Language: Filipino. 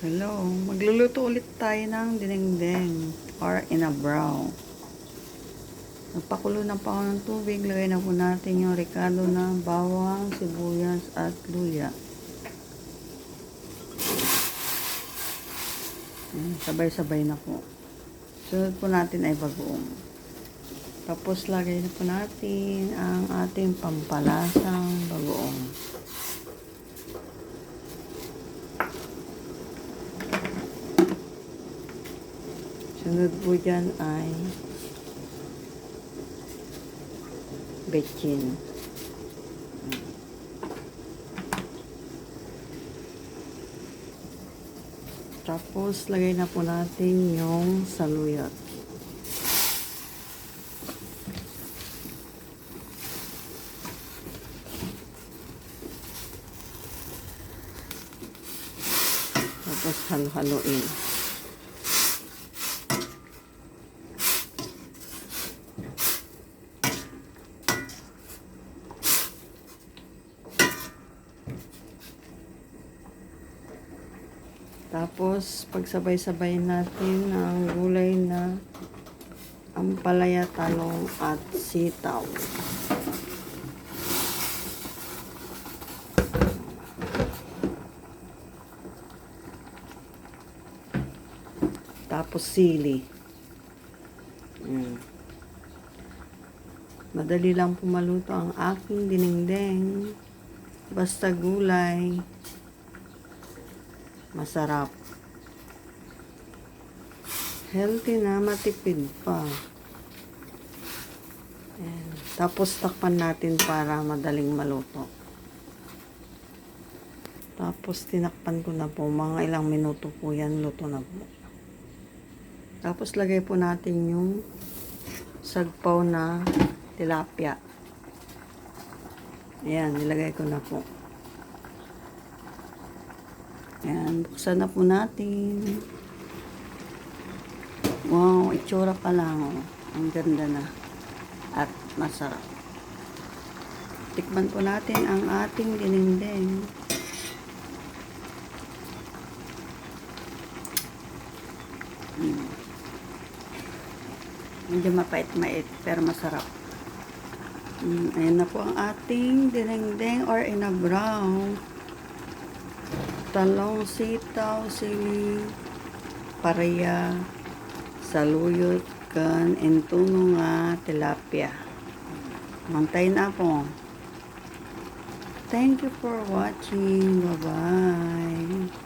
Hello, magluluto ulit tayo ng dinengdeng or inabraw. Nagpakulo na pa ako ng tubig. Lagay na po natin yung ricado na bawang, sibuyas at luya. Sabay-sabay na po. Sunod po natin ay bagoong. Tapos lagay na po natin ang ating pampalasang bagoong. Sunod po dyan ay betchin. Tapos, lagay na po natin yung saluyot. Tapos, halo-haloin. Tapos, pagsabay-sabay natin ang gulay na ampalaya, talong at sitaw. Tapos, sili. Madali lang pumaluto ang aking dinengdeng. Basta gulay. Masarap. Healthy na, matipid pa. Ayan. Tapos takpan natin para madaling maluto. Tapos tinakpan ko na po. Mga ilang minuto po yan, luto na po. Tapos lagay po natin yung sagpaw na tilapia. Ayan, nilagay ko na po. Ayan, buksan na po natin. Wow, itsura pa lang. Ang ganda na. At masarap. Tikman po natin ang ating dinengdeng. Medyo mapait-mait, pero masarap. Ayan na po ang ating dinengdeng or inabraw. Talong, sitaw, sili, paraya, saluyot, kan, entuno nga, tilapia. Mantay na po. Thank you for watching. Bye-bye.